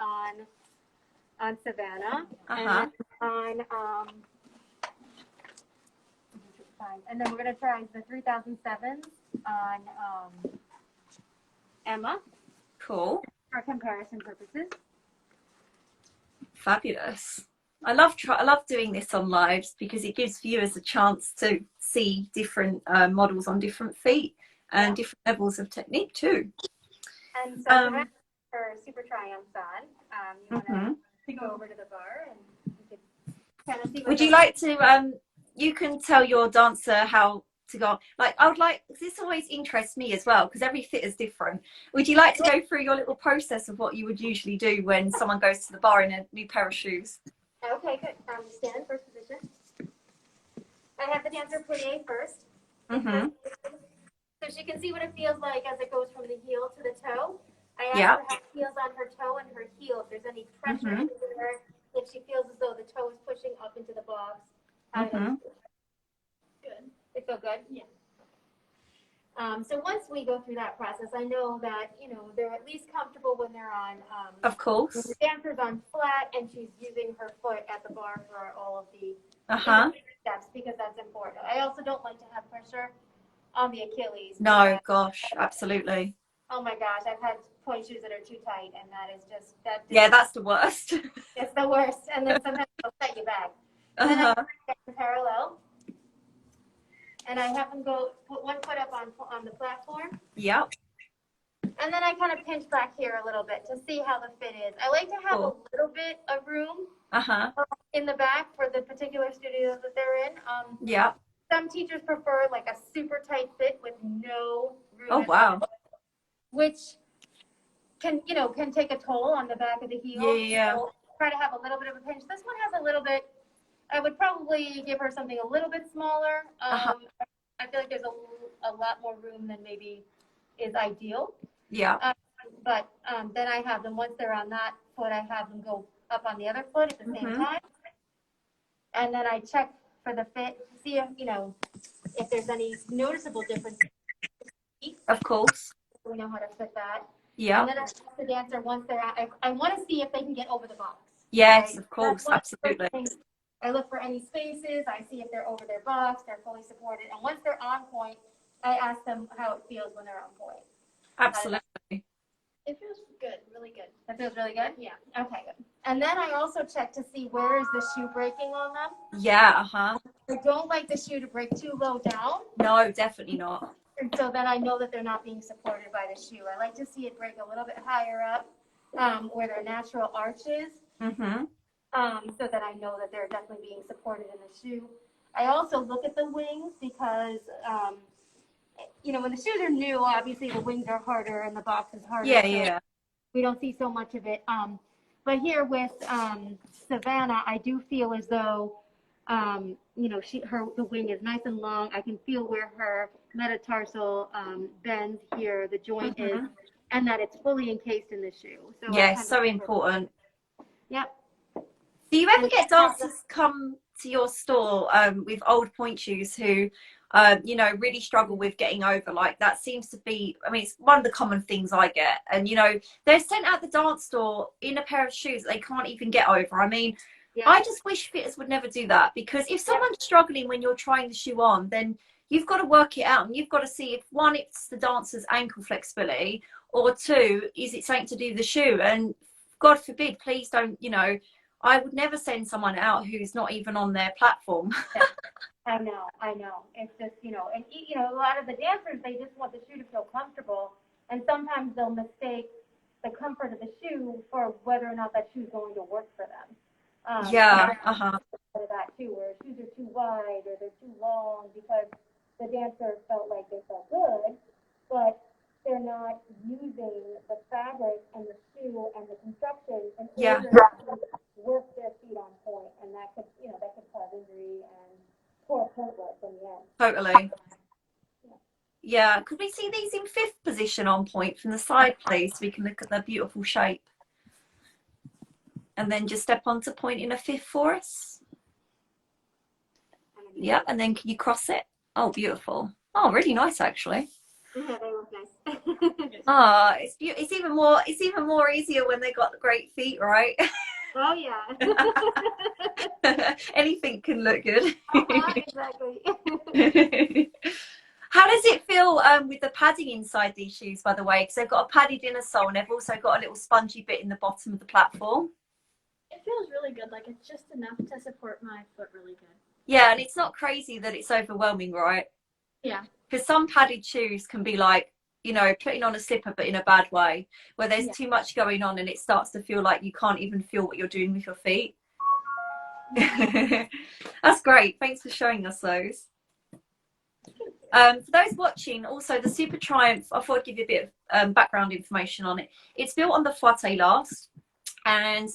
on Savannah, and then we're going to try the 3007s on Emma. Cool. For comparison purposes. Fabulous. I love doing this on lives because it gives viewers a chance to see different models on different feet and different levels of technique too. And so for Super Triumphs on, you want to go over to the bar and you can kind of see. Would you like to? You can tell your dancer how to go. Like I would like. This always interests me as well because every fit is different. Would you like to go through your little process of what you would usually do when someone goes to the bar in a new pair of shoes? Okay, good. Stand in first position. I have the dancer plie first. So she can see what it feels like as it goes from the heel to the toe. I ask her how it feels on her toe and her heel. If there's any pressure in there, if she feels as though the toe is pushing up into the box. Good. They feel good? Yeah. So once we go through that process, I know that, you know, they're at least comfortable when they're on. Of course. When the dancer's on flat and she's using her foot at the bar for all of the steps, because that's important. I also don't like to have pressure on the Achilles. No, gosh, absolutely. Oh my gosh, I've had point shoes that are too tight, and that is just that. Yeah, that's the worst. It's the worst, and then sometimes they'll set you back. And then I get in parallel, and I have them go put one foot up on the platform. Yep. And then I kind of pinch back here a little bit to see how the fit is. I like to have a little bit of room in the back for the particular studio that they're in. Some teachers prefer like a super tight fit with no room. Oh, wow. Which can take a toll on the back of the heel. Yeah. So try to have a little bit of a pinch. This one has a little bit. I would probably give her something a little bit smaller. I feel like there's a lot more room than maybe is ideal. Yeah. But then I have them, once they're on that foot, I have them go up on the other foot at the same time. And then I check for the fit, see if, if there's any noticeable difference. Of course. We know how to fit that. Yeah. And then I ask the dancer once they're out, I want to see if they can get over the box. Yes, right? of course, absolutely. I look for any spaces, I see if they're over their box, they're fully supported. And once they're on point, I ask them how it feels when they're on point. Absolutely. It feels good, really good. It feels really good? Yeah. Okay, good. And then I also check to see where is the shoe breaking on them. Yeah, I don't like the shoe to break too low down. No, definitely not. And so then I know that they're not being supported by the shoe. I like to see it break a little bit higher up where their natural arch is. So that I know that they're definitely being supported in the shoe. I also look at the wings because, when the shoes are new, obviously the wings are harder and the box is harder. Yeah. We don't see so much of it. But here with Savannah, I do feel as though, the wing is nice and long. I can feel where her metatarsal bends here, the joint is, and that it's fully encased in the shoe. So yes, so important. Yep. Do you ever get dancers come to your store with old point shoes who you know, really struggle with getting over. Like that seems to be, I mean, it's one of the common things I get. And, you know, they're sent out the dance store in a pair of shoes that they can't even get over. I mean, I just wish fitters would never do that, because if someone's struggling when you're trying the shoe on, then you've got to work it out, and you've got to see if, one, it's the dancer's ankle flexibility, or two, is it something to do with the shoe? And God forbid, please don't, you know, I would never send someone out who's not even on their platform. I know. It's just, you know, and, you know, a lot of the dancers, they just want the shoe to feel comfortable. And sometimes they'll mistake the comfort of the shoe for whether or not that shoe's going to work for them. That too, where shoes are too wide or they're too long because the dancer felt like they felt good, but they're not using the fabric and the shoe and the construction in order to work their feet on point, and that could, you know, that could cause injury and poor footwork in the end. Totally. Yeah. Could we see these in fifth position on point from the side, please, so we can look at their beautiful shape? And then just step onto point in a fifth for us. Yeah, and then can you cross it? Oh, beautiful. Oh, really nice, actually. Yeah, they look nice. Ah, it's even more easier when they got the great feet, right? Oh yeah. Anything can look good. Exactly. How does it feel with the padding inside these shoes, by the way? Because they've got a padded inner sole and they've also got a little spongy bit in the bottom of the platform. It feels really good. Like it's just enough to support my foot really good. Yeah, and it's not crazy that it's overwhelming, right? Yeah. Because some padded shoes can be like, you know, putting on a slipper but in a bad way, where there's too much going on and it starts to feel like you can't even feel what you're doing with your feet. That's great. Thanks for showing us those. For those watching, also the Super Triumph, I thought I'd give you a bit of background information on it. It's built on the Pointe last, and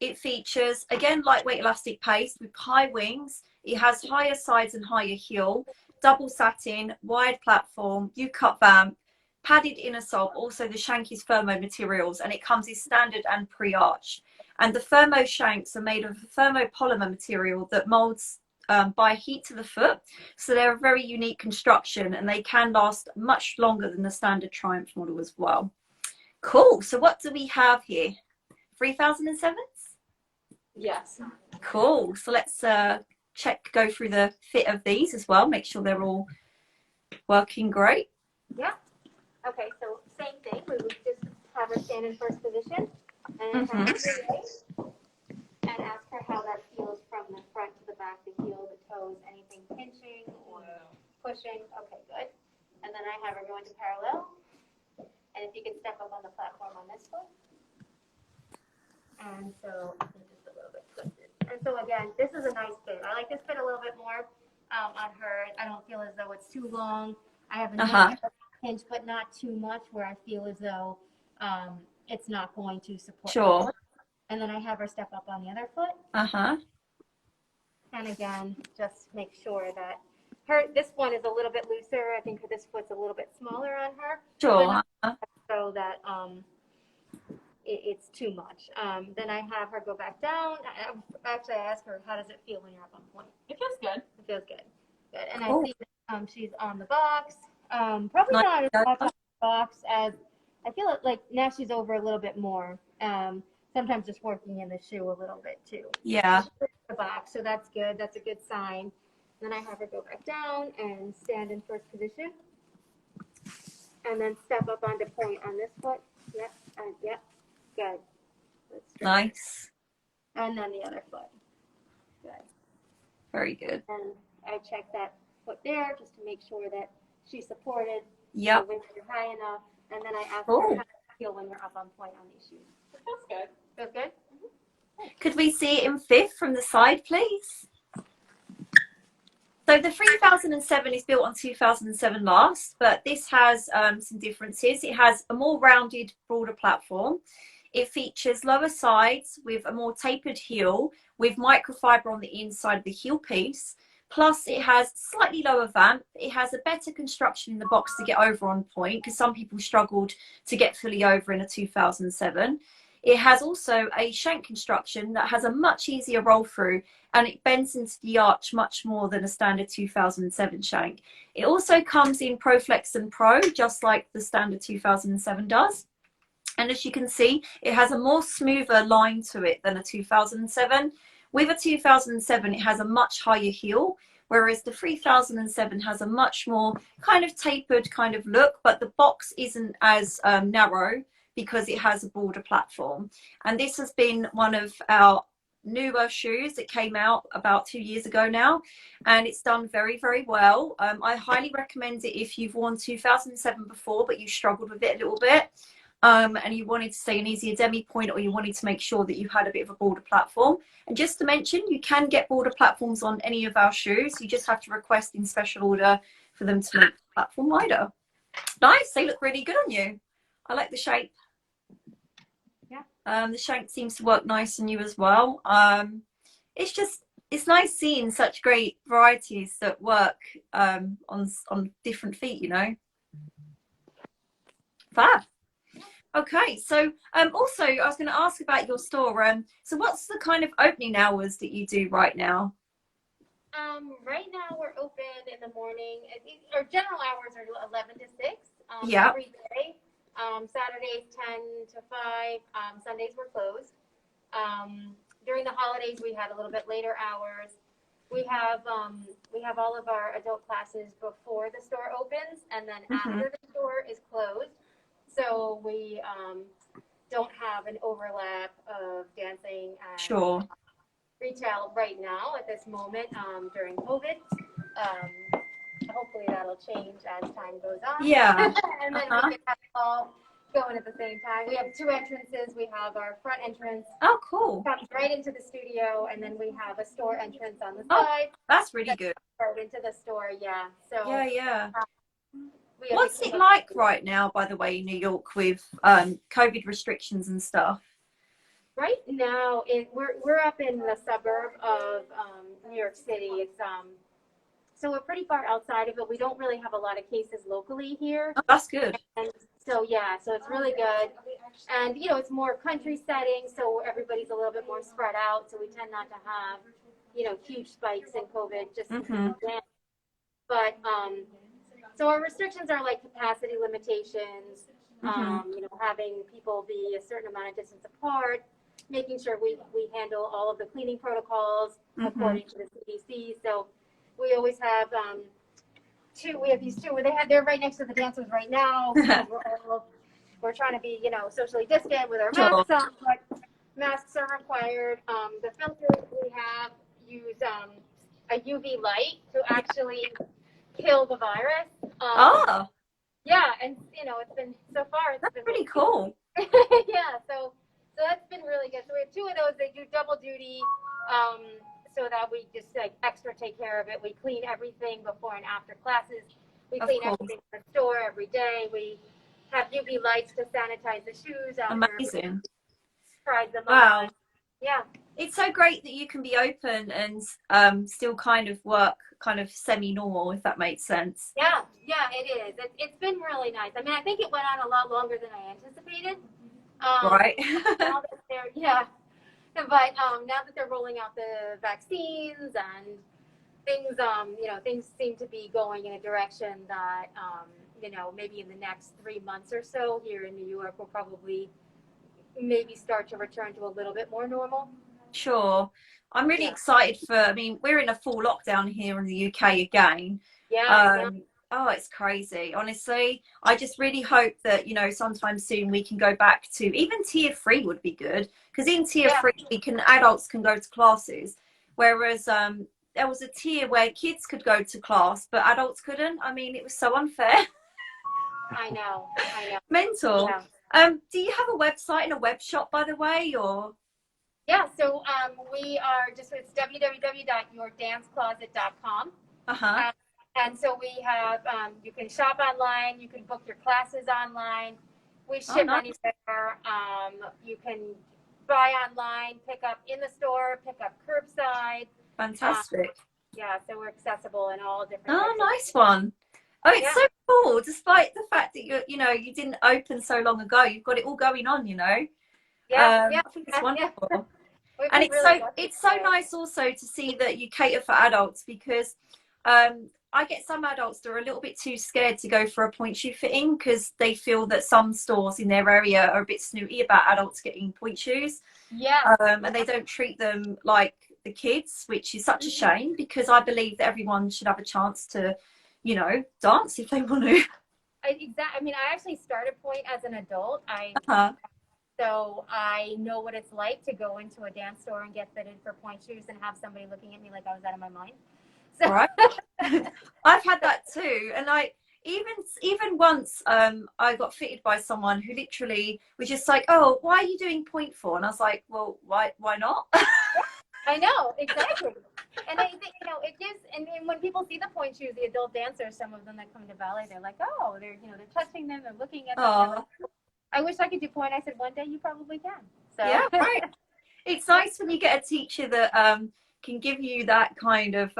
it features, again, lightweight elastic paste with high wings. It has higher sides and higher heel, double satin, wide platform, U-cut vamp, padded inner sole, also the shank is thermo materials, and it comes in standard and pre-arch. And the thermo shanks are made of thermopolymer material that molds by heat to the foot. So they're a very unique construction, and they can last much longer than the standard Triumph model as well. Cool. So what do we have here? 3007s? Yes. Cool. So let's go through the fit of these as well, make sure they're all working great. Yeah. Okay, so same thing. We would just have her stand in first position and have her relate and ask her how that feels from the front to the back, the heel, the toes, anything pinching or pushing. Okay, good. And then I have her go into parallel. And if you can step up on the platform on this foot. And so just a little bit twisted. And so again, this is a nice fit. I like this fit a little bit more on her. I don't feel as though it's too long. I have enough pinch, but not too much where I feel as though it's not going to support. Sure. And then I have her step up on the other foot. And again, just make sure that this one is a little bit looser. I think this foot's a little bit smaller on her. Sure. So that it's too much. Then I have her go back down. Actually, I ask her, how does it feel when you're up on point? It feels good. It feels good. Good. And I see that, she's on the box. Probably not as much on the box as I feel like now she's over a little bit more. Sometimes just working in the shoe a little bit too. Yeah. The box, so that's good. That's a good sign. Then I have her go back down and stand in first position. And then step up onto point on this foot. Yep. Yep. Good. Nice. And then the other foot. Good. Very good. And I check that foot there just to make sure that she's supported. Yep. The wings are high enough. And then I ask her how you feel when you're up on point on these shoes. It feels good. Feels good? Could we see it in fifth from the side, please? So the 3007 is built on 2007 last, but this has some differences. It has a more rounded, broader platform. It features lower sides with a more tapered heel with microfiber on the inside of the heel piece. Plus it has slightly lower vamp. It has a better construction in the box to get over on point because some people struggled to get fully over in a 2007. It has also a shank construction that has a much easier roll through, and it bends into the arch much more than a standard 2007 shank. It also comes in Pro Flex and Pro, just like the standard 2007 does. And as you can see, it has a more smoother line to it than a 2007. With a 2007, it has a much higher heel, whereas the 3007 has a much more kind of tapered kind of look, but the box isn't as narrow because it has a broader platform. And this has been one of our newer shoes that came out about 2 years ago now, and it's done very, very well. I highly recommend it if you've worn 2007 before, but you struggled with it a little bit. And you wanted to say an easier demi point, or you wanted to make sure that you had a bit of a broader platform. And just to mention, you can get broader platforms on any of our shoes. You just have to request in special order for them to make the platform wider. Nice, they look really good on you. I like the shape. Yeah. The shank seems to work nice on you as well. It's nice seeing such great varieties that work on different feet, you know. Fab. Okay, so also I was going to ask about your store. So what's the kind of opening hours that you do right now? Right now we're open in the morning. Our general hours are 11 to 6 Yeah. every day. Saturdays 10 to 5. Sundays we're closed. During the holidays we had a little bit later hours. We have all of our adult classes before the store opens, and then after the store is closed. So we don't have an overlap of dancing and Sure. retail right now at this moment during COVID. Hopefully that'll change as time goes on. Yeah. And then we can have it all going at the same time. We have 2 entrances. We have our front entrance. Oh, cool. Comes right into the studio, and then we have a store entrance on the Oh, side. that's really good. Right into the store, yeah. So Yeah. we have What's it like right now, by the way, in New York with COVID restrictions and stuff? Right now, we're up in the suburb of New York City. It's so we're pretty far outside of it. We don't really have a lot of cases locally here. Oh, that's good. And so yeah, so it's really good. And you know, it's more country setting, so everybody's a little bit more spread out. So we tend not to have, you know, huge spikes in COVID. Just but so our restrictions are like capacity limitations. You know, having people be a certain amount of distance apart, making sure we handle all of the cleaning protocols according to the CDC. So we always have we have these 2 where they're right next to the dancers right now. We're trying to be, you know, socially distant with our masks on, but masks are required. The filters we have use a UV light to actually kill the virus. Yeah, and you know, it's been so far. It's been pretty cool. Yeah, so that's been really good. So we have 2 of those. They do double duty, so that we just like extra take care of it. We clean everything before and after classes. We clean everything in the store every day. We have UV lights to sanitize the shoes. Amazing. Tried them Wow. on. Yeah. It's so great that you can be open and still kind of work kind of semi-normal, if that makes sense. Yeah, it is. It's been really nice. I mean, I think it went on a lot longer than I anticipated. Right. Now that but now that they're rolling out the vaccines and things, you know, things seem to be going in a direction that, you know, maybe in the next 3 months or so here in New York, we'll probably maybe start to return to a little bit more normal. Sure. I'm really excited I mean, we're in a full lockdown here in the UK again. Oh, it's crazy. Honestly, I just really hope that, you know, sometime soon we can go back to even tier 3 would be good, because in tier 3 adults can go to classes, whereas there was a tier where kids could go to class but adults couldn't. I mean, it was so unfair. I know. Mental. Yeah. Do you have a website and a web shop, by the way, or? Yeah, so we are it's www.yourdancecloset.com. And so we have, you can shop online, you can book your classes online. We ship anywhere. You can buy online, pick up in the store, pick up curbside. Fantastic. Yeah, so we're accessible in all different. Oh, nice one. Oh, it's so cool. Despite the fact that you didn't open so long ago, you've got it all going on, you know. Yeah, yeah. I think it's wonderful. We've And been it's really so lucky it's so today. nice also to see that you cater for adults, because I get some adults that are a little bit too scared to go for a point shoe fitting because they feel that some stores in their area are a bit snooty about adults getting point shoes, Yes. and they don't treat them like the kids, which is such a shame, because I believe that everyone should have a chance to, you know, dance if they want to. I mean, I actually started Point as an adult. Uh-huh. So I know what it's like to go into a dance store and get fitted for point shoes and have somebody looking at me like I was out of my mind. So Right. I've had that too, and I even once I got fitted by someone who literally was just like, "Oh, why are you doing point for?" And I was like, "Well, why not?" I know, exactly. And I think, you know, it gives, and when people see the point shoes, the adult dancers, some of them that come to ballet, they're like, oh, they're, you know, they're touching them, they're looking at them. They're Oh, like, I wish I could do point. I said, one day you probably can. So yeah, right. It's nice when you get a teacher that can give you that kind of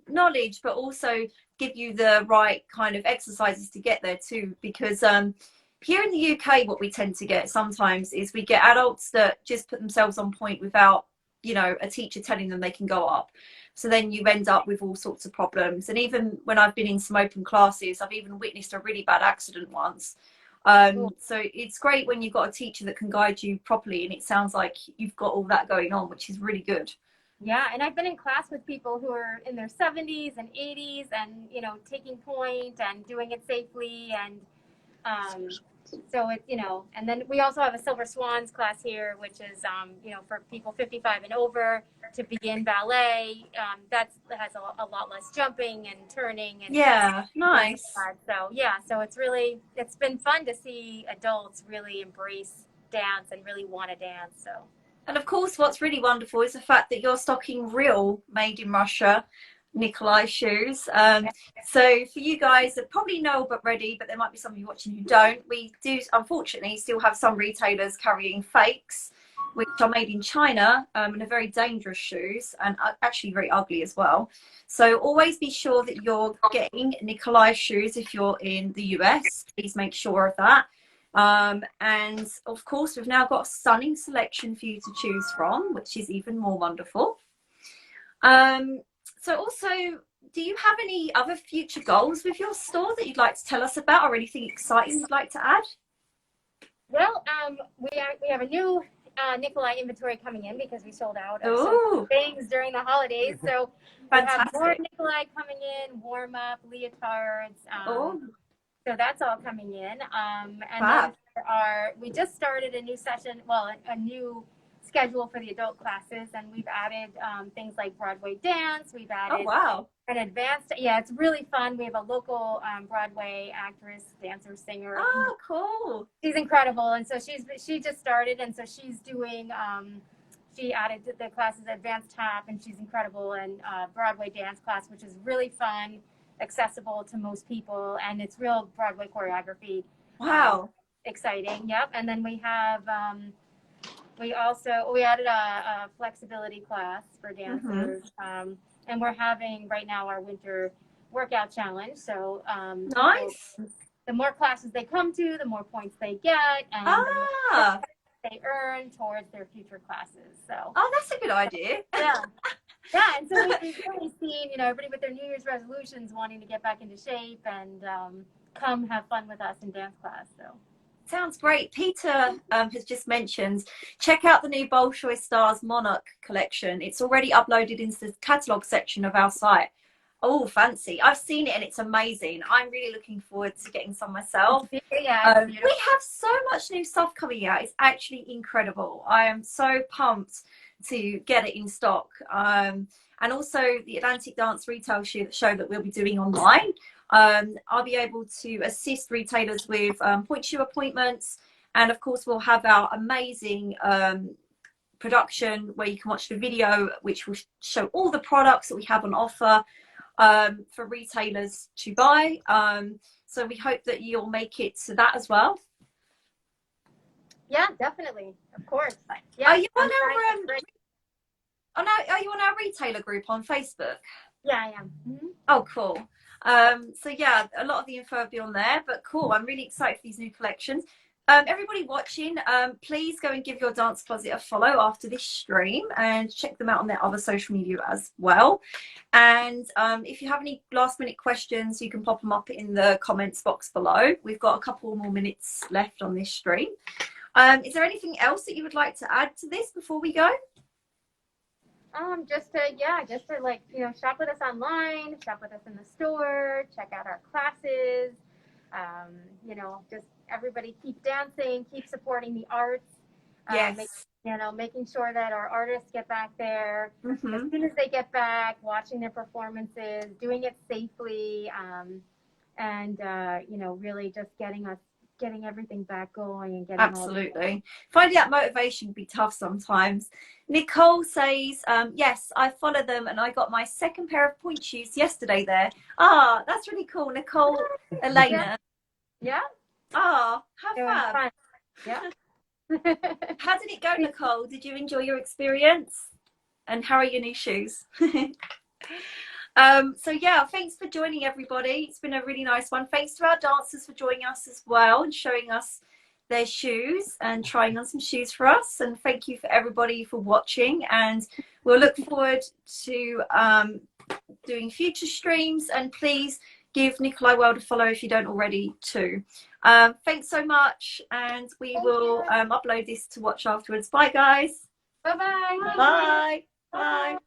knowledge, but also give you the right kind of exercises to get there too. Because here in the UK, what we tend to get sometimes is we get adults that just put themselves on point without, you know, a teacher telling them they can go up. So then you end up with all sorts of problems. And even when I've been in some open classes, I've even witnessed a really bad accident once. So it's great when you've got a teacher that can guide you properly, and it sounds like you've got all that going on, which is really good. yeah, and I've been in class with people who are in their 70s and 80s and, you know, taking point and doing it safely. And so it's, you know, and then we also have a Silver Swans class here, which is, you know, for people 55 and over to begin ballet. That has a lot less jumping and turning and Yeah, nice. so yeah, so it's been fun to see adults really embrace dance and really want to dance. So And of course, what's really wonderful is the fact that you're stocking real made in Russia Nikolay shoes. So for you guys that probably know but ready, but there might be some of you watching who don't, we do unfortunately still have some retailers carrying fakes, which are made in China, and are very dangerous shoes, and actually very ugly as well. So always be sure that you're getting Nikolay shoes if you're in the US. Please make sure of that. And of course, we've now got a stunning selection for you to choose from, which is even more wonderful. So also, do you have any other future goals with your store that you'd like to tell us about, or anything exciting you'd like to add? well, we have a new Nikolay inventory coming in because we sold out of some things during the holidays. So we have more Nikolay coming in, warm up, leotards. So that's all coming in. And then we just started a new session, well, a new schedule for the adult classes, and we've added things like Broadway dance. We've added an advanced, yeah, it's really fun. We have a local Broadway actress, dancer, singer. Oh, cool. She's incredible. And so she just started, and so she's doing, she added the classes advanced tap, and she's incredible, and Broadway dance class, which is really fun, accessible to most people, and it's real Broadway choreography. Wow. Exciting. Yep. And then we have we added a flexibility class for dancers, and we're having right now our winter workout challenge. So nice. So the more classes they come to, the more points they get, and the more they earn towards their future classes. So that's a good idea. Yeah. Yeah, and so we've really seen, you know, everybody with their New Year's resolutions wanting to get back into shape and come have fun with us in dance class. So sounds great. Peter has just mentioned, check out the new Bolshoi Stars Monarch collection. It's already uploaded into the catalogue section of our site. Oh, fancy. I've seen it and it's amazing. I'm really looking forward to getting some myself. Yeah, we have so much new stuff coming out. It's actually incredible. I am so pumped to get it in stock. And also the Atlantic Dance Retail show that we'll be doing online. I'll be able to assist retailers with point shoe appointments. And of course, we'll have our amazing production where you can watch the video, which will show all the products that we have on offer for retailers to buy. So we hope that you'll make it to that as well. Yeah, definitely. Of course. Yeah, are you on our retailer group on Facebook? Yeah, I am. Mm-hmm. Oh, cool. So yeah, a lot of the info will be on there, but cool. I'm really excited for these new collections. Everybody watching, please go and give your Dance Closet a follow after this stream and check them out on their other social media as well. And if you have any last minute questions, you can pop them up in the comments box below. We've got a couple more minutes left on this stream. Is there anything else that you would like to add to this before we go? Just to like, you know, shop with us online, shop with us in the store, check out our classes. You know, just everybody keep dancing, keep supporting the arts. Yes. Making sure that our artists get back there as soon as they get back, watching their performances, doing it safely, and you know, really just getting everything back going and getting absolutely. Finding that motivation can be tough sometimes. Nicole says, yes, I follow them and I got my second pair of pointe shoes yesterday there. Ah, that's really cool. Nicole Elena. Yeah. Ah, have fun. Yeah. How did it go, Nicole? Did you enjoy your experience? And how are your new shoes? So yeah, thanks for joining, everybody. It's been a really nice one. Thanks to our dancers for joining us as well and showing us their shoes and trying on some shoes for us. And thank you for everybody for watching, and we'll look forward to doing future streams. And please give Nikolay World a follow if you don't already too. Thanks so much, and we will upload this to watch afterwards. Bye guys. Bye-bye. Bye. Bye.